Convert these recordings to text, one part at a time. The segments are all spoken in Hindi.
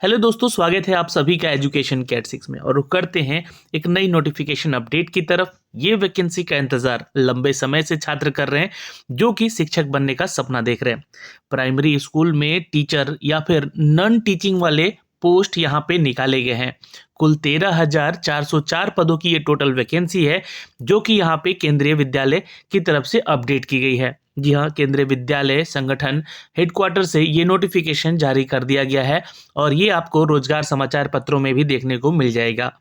हेलो दोस्तों, स्वागत है आप सभी का एजुकेशन कैट 6 में। और रुक करते हैं एक नई नोटिफिकेशन अपडेट की तरफ। ये वैकेंसी का इंतजार लंबे समय से छात्र कर रहे हैं जो कि शिक्षक बनने का सपना देख रहे हैं। प्राइमरी स्कूल में टीचर या फिर नॉन टीचिंग वाले पोस्ट यहाँ पे निकाले गए हैं। कुल 13,404 पदों की ये टोटल वैकेंसी है जो कि यहाँ पे केंद्रीय विद्यालय की तरफ से अपडेट की गई है। जी हाँ, केंद्रीय विद्यालय संगठन हेडक्वार्टर से ये नोटिफिकेशन जारी कर दिया गया है और ये आपको रोजगार समाचार पत्रों में भी देखने को मिल जाएगा।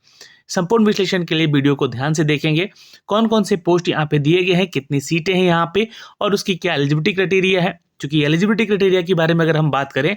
संपूर्ण विश्लेषण के लिए वीडियो को ध्यान से देखेंगे। कौन कौन से पोस्ट यहाँ पे दिए गए हैं, कितनी सीटें हैं यहाँ पे और उसकी क्या एलिजिबिलिटी क्राइटेरिया है। क्योंकि एलिजिबिलिटी क्राइटेरिया के बारे में अगर हम बात करें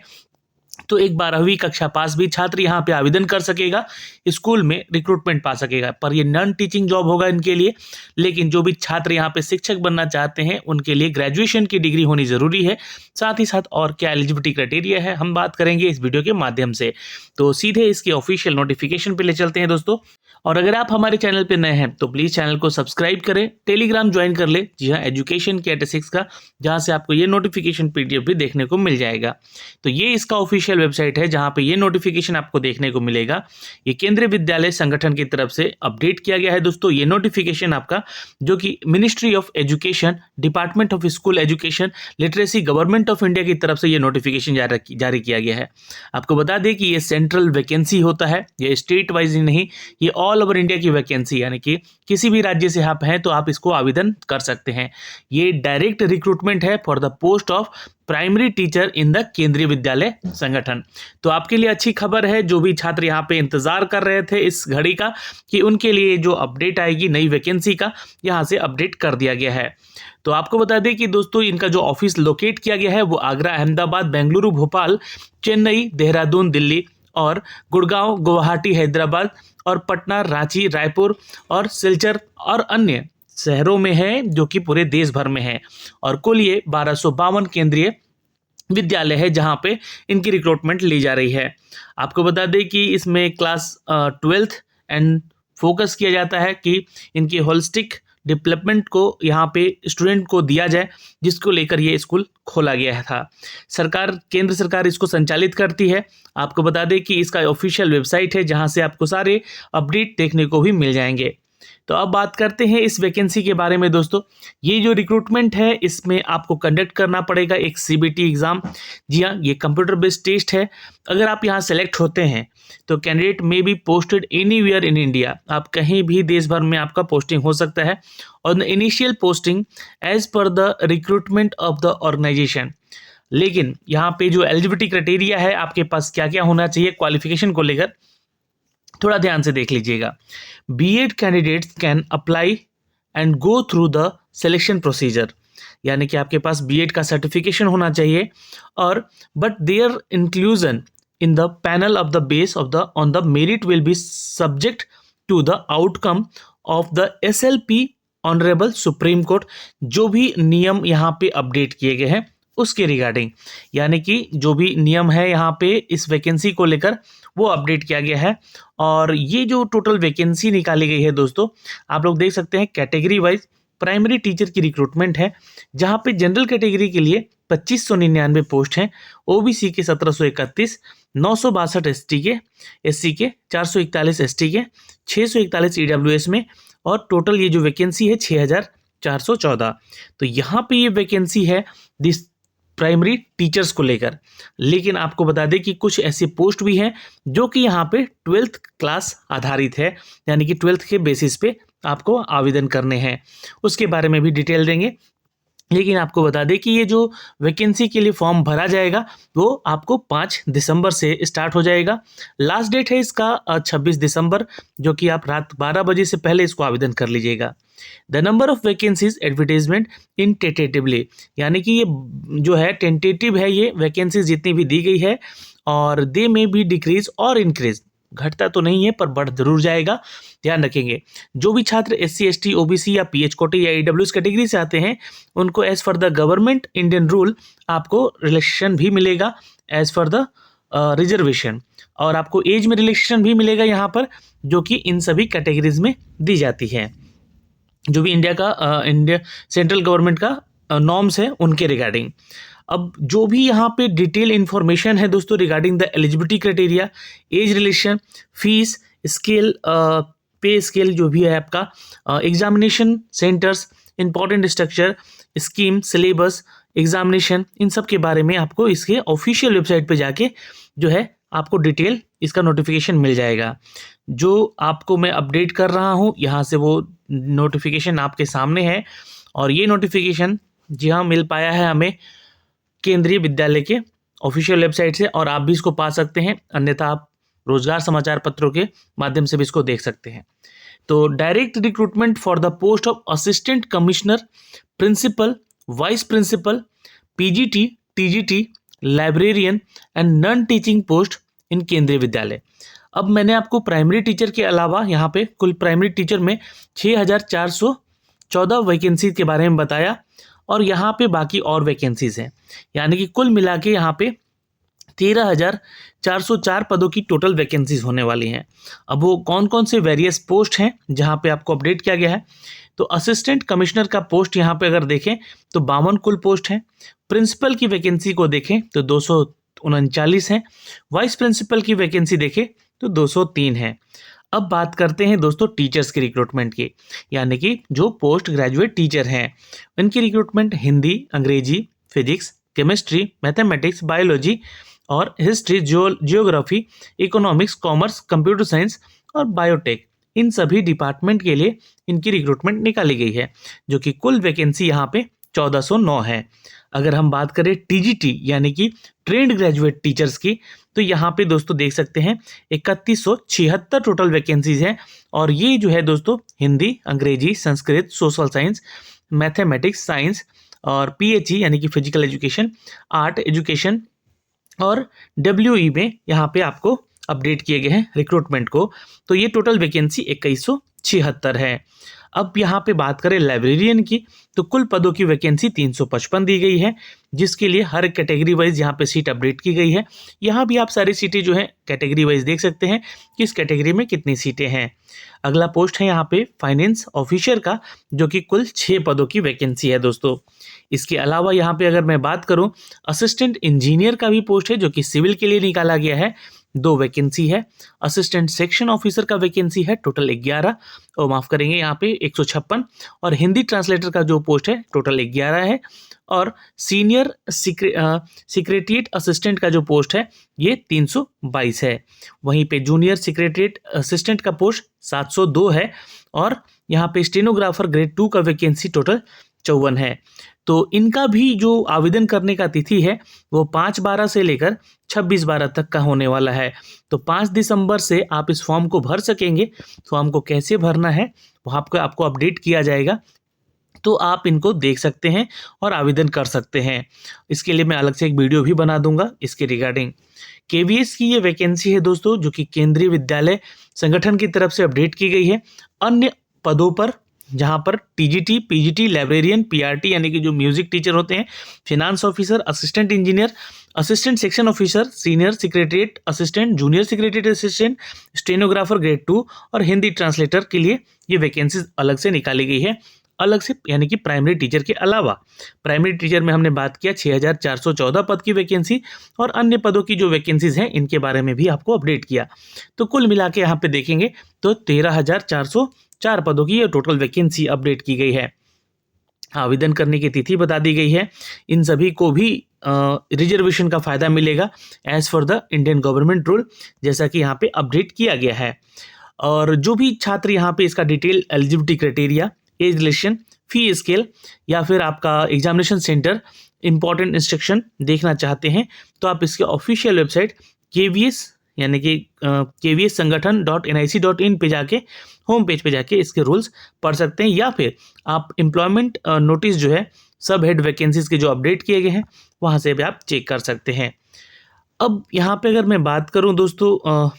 तो एक 12वीं कक्षा पास भी छात्र यहाँ पे आवेदन कर सकेगा, स्कूल में रिक्रूटमेंट पा सकेगा। पर ये नॉन टीचिंग जॉब होगा इनके लिए। लेकिन जो भी छात्र यहाँ पे शिक्षक बनना चाहते हैं उनके लिए ग्रेजुएशन की डिग्री होनी जरूरी है। साथ ही साथ और क्या एलिजिबिलिटी क्राइटेरिया है हम बात करेंगे इस वीडियो के माध्यम से। तो सीधे इसके ऑफिशियल नोटिफिकेशन पे ले चलते हैं दोस्तों। और अगर आप हमारे चैनल पे नए हैं तो प्लीज चैनल को सब्सक्राइब करें, टेलीग्राम ज्वाइन कर ले। जी हाँ, एजुकेशन कैट 6 का, जहां से आपको ये नोटिफिकेशन पीडीएफ भी देखने को मिल जाएगा। तो ये इसका ऑफिशियल वेबसाइट है जहां पे ये नोटिफिकेशन आपको देखने को मिलेगा। ये केंद्रीय विद्यालय संगठन की तरफ से अपडेट किया गया है दोस्तों। ये नोटिफिकेशन आपका जो कि ministry of education, department of school education literacy, government of India की तरफ से ये नोटिफिकेशन जारी किया गया है। आपको बता दें कि ये सेंट्रल वैकेंसी होता है, ये स्टेट वाइज नहीं, ये ऑल ओवर इंडिया की वैकेंसी, यानी कि किसी भी राज्य से आप हैं तो आप इसको आवेदन कर सकते हैं। ये डायरेक्ट रिक्रूटमेंट है for the post of primary teacher in the केंद्रीय विद्यालय संगठन। तो आपके लिए अच्छी खबर है, जो भी छात्र यहाँ पे इंतजार कर रहे थे इस घड़ी का कि उनके लिए जो अपडेट आएगी नई वैकेंसी का, यहाँ से अपडेट कर दिया गया है। तो आपको बता दें कि दोस्तों इनका जो ऑफिस लोकेट किया गया है वो आगरा, अहमदाबाद, बेंगलुरु, भोपाल, चेन्नई, देहरादून, दिल्ली और गुड़गांव, गुवाहाटी, हैदराबाद और पटना, रांची, रायपुर और सिलचर और अन्य शहरों में है जो कि पूरे देश भर में है। और कुल ये 1252 केंद्रीय विद्यालय है जहां पे इनकी रिक्रूटमेंट ली जा रही है। आपको बता दें कि इसमें क्लास 12th एंड फोकस किया जाता है कि इनकी होलिस्टिक डेवलपमेंट को यहाँ पे स्टूडेंट को दिया जाए, जिसको लेकर ये स्कूल खोला गया था। केंद्र सरकार इसको संचालित करती है। आपको बता दें कि इसका ऑफिशियल वेबसाइट है जहां से आपको सारे अपडेट देखने को भी मिल जाएंगे। तो अब बात करते हैं इस वैकेंसी के बारे में दोस्तों। ये जो रिक्रूटमेंट है इसमें आपको कंडक्ट करना पड़ेगा एक सीबीटी एग्जाम। जी हाँ, ये कंप्यूटर बेस्ड टेस्ट है। अगर आप यहाँ सेलेक्ट होते हैं तो कैंडिडेट में be posted anywhere in India, आप कहीं भी देश भर में आपका पोस्टिंग हो सकता है। और initial posting as per the recruitment of the organisation. लेकिन यहाँ पे जो एलिजिबिलिटी क्राइटेरिया है, आपके पास क्या क्या होना चाहिए क्वालिफिकेशन को लेकर, थोड़ा ध्यान से देख लीजिएगा। BEd candidates can apply and go through the selection procedure, यानी कि आपके पास बीएड का सर्टिफिकेशन होना चाहिए। और but there inclusion in the panel of the base of the on the merit will be subject to the outcome of the SLP honourable Supreme Court. जो भी नियम यहाँ पे अपडेट किए गए हैं उसके रिगार्डिंग, यानी कि जो भी नियम है यहाँ पे इस वैकेंसी को लेकर वो अपडेट किया गया है। और ये जो टोटल वैकेंसी निकाली गई है दोस्तों, आप लोग देख सकते हैं कैटेगरी वाइज प्राइमरी टीचर की रिक्रूटमेंट है, जहाँ पे जनरल कैटेगरी के लिए 2599 पोस्ट हैं, ओबीसी के 1731, 962 एसटी के, एससी के 441, एसटी के 641 ईडब्ल्यूएस में, और टोटल ये जो वैकेंसी है 6414। तो यहाँ पे ये वैकेंसी है दिस प्राइमरी टीचर्स को लेकर। लेकिन आपको बता दें कि कुछ ऐसे पोस्ट भी हैं जो कि यहाँ पे 12th क्लास आधारित है, यानी कि 12th के बेसिस पे आपको आवेदन करने हैं। उसके बारे में भी डिटेल देंगे। लेकिन आपको बता दें कि ये जो वैकेंसी के लिए फॉर्म भरा जाएगा वो आपको 5 दिसंबर से स्टार्ट हो जाएगा। लास्ट डेट है इसका 26 दिसंबर, जो कि आप रात 12 बजे से पहले इसको आवेदन कर लीजिएगा। The number of vacancies advertisement in tentatively, यानी कि ये जो है टेंटेटिव है, ये वैकेंसीज जितनी भी दी गई है, और दे में भी डिक्रीज और इंक्रीज, घटता तो नहीं है पर बढ़ जरूर जाएगा, ध्यान रखेंगे। जो भी छात्र एससी, एसटी, ओबीसी या पीएच कोटी या ईडब्ल्यूएस कैटेगरी से आते हैं उनको as per the government Indian rule आपको रिलैक्सेशन भी मिलेगा एज फॉर द रिजर्वेशन, और आपको एज में रिलैक्सेशन भी मिलेगा यहाँ पर, जो कि इन सभी कैटेगरीज में दी जाती है। जो भी इंडिया सेंट्रल गवर्नमेंट का नॉर्म्स है उनके रिगार्डिंग। अब जो भी यहाँ पे डिटेल इन्फॉर्मेशन है दोस्तों regarding the eligibility criteria, age relation, fees scale, pay scale जो भी है आपका, examination centres, important structure, scheme, syllabus, examination, इन सब के बारे में आपको इसके ऑफिशियल वेबसाइट पे जाके जो है आपको डिटेल इसका नोटिफिकेशन मिल जाएगा। जो आपको मैं अपडेट कर रहा हूँ यहाँ से वो नोटिफिकेशन आपके सामने है, और ये नोटिफिकेशन जी हाँ मिल पाया है हमें केंद्रीय विद्यालय के ऑफिशियल वेबसाइट से, और आप भी इसको पा सकते हैं, अन्यथा आप रोजगार समाचार पत्रों के माध्यम से भी इसको देख सकते हैं। तो direct recruitment for the post of assistant commissioner, principal, vice principal, PGT, TGT, librarian and non teaching post in Kendriya Vidyalaya. अब मैंने आपको प्राइमरी टीचर के अलावा यहाँ पे कुल प्राइमरी टीचर में 6414 वैकेंसी के बारे में बताया, और यहाँ पे बाकी और वैकेंसीज हैं, यानी कि कुल मिला के यहाँ पे 13,404 पदों की टोटल वैकेंसीज होने वाली हैं। अब वो कौन कौन से वेरियस पोस्ट हैं जहाँ पे आपको अपडेट किया गया है, तो असिस्टेंट कमिश्नर का पोस्ट यहाँ पे अगर देखें तो 52 कुल पोस्ट हैं। प्रिंसिपल की वैकेंसी को देखें तो 239 हैं। वाइस प्रिंसिपल की वैकेंसी देखें तो 203 है। अब बात करते हैं दोस्तों टीचर्स की रिक्रूटमेंट की, यानी कि जो पोस्ट ग्रेजुएट टीचर हैं इनकी रिक्रूटमेंट हिंदी, अंग्रेजी, फिजिक्स, केमिस्ट्री, मैथमेटिक्स, बायोलॉजी और history, geography, economics, commerce, computer science और बायोटेक, इन सभी डिपार्टमेंट के लिए इनकी रिक्रूटमेंट निकाली गई है, जो कि कुल वैकेंसी यहाँ पे 1409 है। अगर हम बात करें टीजीटी यानी कि ट्रेंड ग्रेजुएट टीचर्स की, तो यहाँ पे दोस्तों देख सकते हैं 3176 टोटल वैकेंसीज हैं, और ये जो है दोस्तों हिंदी, अंग्रेजी, Sanskrit, social science, mathematics, science और पीएचई यानी कि फिजिकल एजुकेशन, आर्ट एजुकेशन और डब्ल्यूई में यहाँ पे आपको अपडेट किए गए हैं रिक्रूटमेंट को। तो ये टोटल वैकेंसी 2176 है। अब यहाँ पे बात करें लाइब्रेरियन की, तो कुल पदों की वैकेंसी 355 दी गई है, जिसके लिए हर कैटेगरी वाइज यहाँ पे सीट अपडेट की गई है। यहाँ भी आप सारी सीटें जो हैं कैटेगरी वाइज देख सकते हैं, किस कैटेगरी में कितनी सीटें हैं। अगला पोस्ट है यहाँ पे फाइनेंस ऑफिसर का, जो कि कुल 6 पदों की वैकेंसी है दोस्तों। इसके अलावा यहाँ पे अगर मैं बात करूँ असिस्टेंट इंजीनियर का भी पोस्ट है, जो कि सिविल के लिए निकाला गया है, 2 वैकेंसी है। असिस्टेंट सेक्शन ऑफिसर का वैकेंसी है टोटल 11, और माफ़ करेंगे यहाँ पे 156, और हिंदी ट्रांसलेटर का जो पोस्ट है टोटल 11 है, और सीनियर सेक्रेटरीट असिस्टेंट का जो पोस्ट है ये 322 है। वहीं पे जूनियर सेक्रेटरीट असिस्टेंट का पोस्ट 702 है, और यहाँ पे स्टेनोग्राफर ग्रेड 2 का वैकेंसी टोटल 54 है। तो इनका भी जो आवेदन करने का तिथि है वो 5/12 से लेकर 26/12 तक का होने वाला है। तो 5 दिसंबर से आप इस फॉर्म को भर सकेंगे। फॉर्म को कैसे भरना है वो आपको अपडेट किया जाएगा, तो आप इनको देख सकते हैं और आवेदन कर सकते हैं। इसके लिए मैं अलग से एक वीडियो भी बना दूंगा इसके रिगार्डिंग। केवीएस की ये वैकेंसी है दोस्तों, जो कि केंद्रीय विद्यालय संगठन की तरफ से अपडेट की गई है। अन्य पदों पर जहां पर टीजीटी, पीजीटी, लाइब्रेरियन, पीआरटी यानी कि जो म्यूजिक टीचर होते हैं, finance officer, assistant engineer, assistant section officer, senior secretariat assistant, junior secretariat assistant, stenographer grade 2 और हिंदी ट्रांसलेटर के लिए ये वैकेंसीज अलग से निकाली गई है, अलग से, यानी कि प्राइमरी टीचर के अलावा। प्राइमरी टीचर में हमने बात किया 6414 पद की वैकेंसी, और अन्य पदों की जो वैकेंसीज हैं इनके बारे में भी आपको अपडेट किया। तो कुल मिला के यहाँ पे देखेंगे तो 13,404 पदों की ये टोटल वैकेंसी अपडेट की गई है। आवेदन करने की तिथि बता दी गई है। इन सभी को भी रिजर्वेशन का फायदा मिलेगा as per the Indian government rule, जैसा कि यहाँ पे अपडेट किया गया है। और जो भी छात्र यहाँ पे इसका detail eligibility criteria, age relation, fee scale या फिर आपका एग्जामिनेशन सेंटर, इंपॉर्टेंट इंस्ट्रक्शन देखना चाहते हैं, तो आप इसके ऑफिशियल वेबसाइट KVS यानी कि KVS संगठन.nic.in पे जाके होम पेज पे जाके इसके रूल्स पढ़ सकते हैं, या फिर आप एम्प्लॉयमेंट नोटिस जो है सब हेड वैकेंसीज के जो अपडेट किए गए हैं वहाँ से भी आप चेक कर सकते हैं। अब यहाँ पे अगर मैं बात करूँ दोस्तों,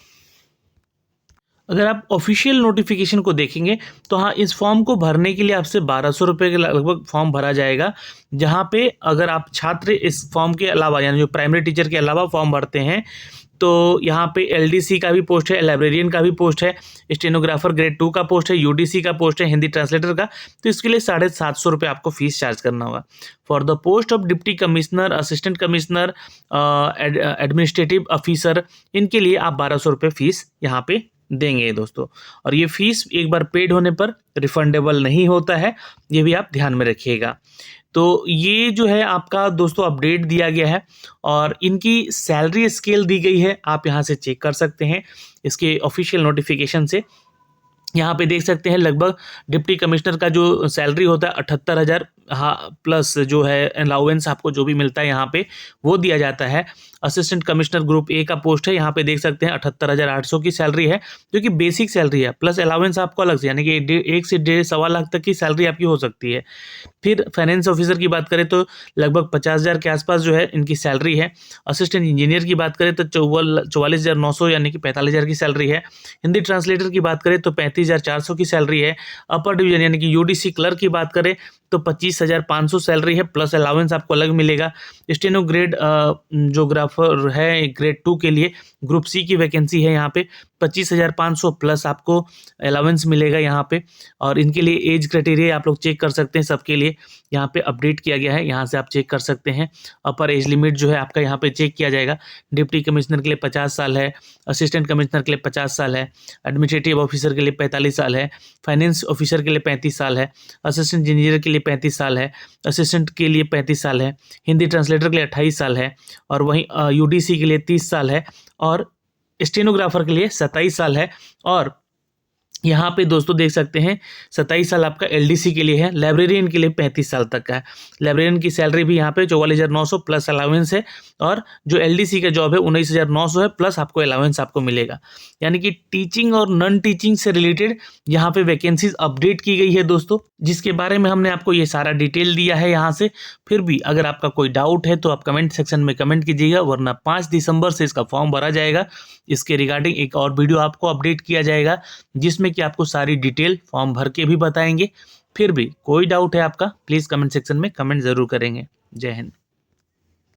अगर आप ऑफिशियल नोटिफिकेशन को देखेंगे तो हाँ, इस फॉर्म को भरने के लिए आपसे 1200 रुपये के लगभग फॉर्म भरा जाएगा, जहाँ पे अगर आप छात्र इस फॉर्म के अलावा यानी जो प्राइमरी टीचर के अलावा फॉर्म भरते हैं तो यहाँ पे LDC का भी पोस्ट है, लाइब्रेरियन का भी पोस्ट है, स्टेनोग्राफर ग्रेड 2 का पोस्ट है, UDC का पोस्ट है, हिंदी ट्रांसलेटर का। तो इसके लिए 750 रुपये आपको फीस चार्ज करना होगा। For the post of deputy commissioner, assistant commissioner, administrative officer, इनके लिए आप 1200 रुपये फीस यहाँ पे देंगे दोस्तों। और ये फीस एक बार पेड होने पर रिफंडेबल नहीं होता है, ये भी आप ध्यान में रखिएगा। तो ये जो है आपका दोस्तों अपडेट दिया गया है और इनकी सैलरी स्केल दी गई है, आप यहाँ से चेक कर सकते हैं इसके ऑफिशियल नोटिफिकेशन से। यहाँ पे देख सकते हैं लगभग डिप्टी कमिश्नर का जो सैलरी होता है 78,000, हाँ, प्लस जो है अलाउंस आपको जो भी मिलता है यहाँ पे वो दिया जाता है। असिस्टेंट कमिश्नर ग्रुप ए का पोस्ट है, यहाँ पे देख सकते हैं 78,800 की सैलरी है, जो कि बेसिक सैलरी है, प्लस अलाउंस आपको अलग से, यानी कि 1 से 1.5 लाख तक की सैलरी आपकी हो सकती है। फिर फाइनेंस ऑफिसर की बात करें तो लगभग 50,000 के आसपास जो है इनकी सैलरी है। असिस्टेंट इंजीनियर की बात करें तो 44,900 यानी कि 45,000 की सैलरी है। हिंदी ट्रांसलेटर की बात करें तो 35,400 की सैलरी है। अपर डिवीजन यानी कि UDC क्लर्क की बात करें तो 25,500 सैलरी है, प्लस अलाउंस आपको अलग मिलेगा। स्टेनो ग्रेड जोग्राफर है ग्रेड 2 के लिए, ग्रुप C की वैकेंसी है, यहाँ पे 25,500 प्लस आपको अलाउंस मिलेगा यहाँ पे। और इनके लिए एज क्राइटेरिया आप लोग चेक कर सकते हैं, सबके लिए यहाँ पे अपडेट किया गया है, यहाँ से आप चेक कर सकते हैं। अपर एज लिमिट जो है आपका यहाँ पे चेक किया जाएगा। डिप्टी कमिश्नर के लिए 50 साल है, असिस्टेंट कमिश्नर के लिए 50 साल है, एडमिनिस्ट्रेटिव ऑफिसर के लिए 45 साल है, फाइनेंस ऑफिसर के लिए 35 साल है, असिस्टेंट इंजीनियर के लिए 35 साल है, असिस्टेंट के लिए 35 साल है, हिंदी ट्रांसलेटर के लिए 28 साल है, और वहीं UDC के लिए 30 साल है, और स्टेनोग्राफर के लिए 27 साल है। और यहाँ पे दोस्तों देख सकते हैं 27 साल आपका LDC के लिए है। लाइब्रेरियन के लिए 35 साल तक का है। लाइब्रेरियन की सैलरी भी यहाँ पे 44,900 प्लस अलाउंस है, और जो LDC का जॉब है 19,900 है, प्लस आपको अलाउंस आपको मिलेगा। यानी कि टीचिंग और नॉन टीचिंग से रिलेटेड यहाँ पे वैकेंसीज अपडेट की गई है दोस्तों, जिसके बारे में हमने आपको ये सारा डिटेल दिया है यहाँ से। फिर भी अगर आपका कोई डाउट है तो आप कमेंट सेक्शन में कमेंट कीजिएगा, वरना 5 दिसंबर से इसका फॉर्म भरा जाएगा। इसके रिगार्डिंग एक और वीडियो आपको अपडेट किया जाएगा, जिसमें कि आपको सारी डिटेल फॉर्म भर के भी बताएंगे। फिर भी कोई डाउट है आपका, प्लीज़ कमेंट सेक्शन में कमेंट ज़रूर करेंगे। जय हिंद।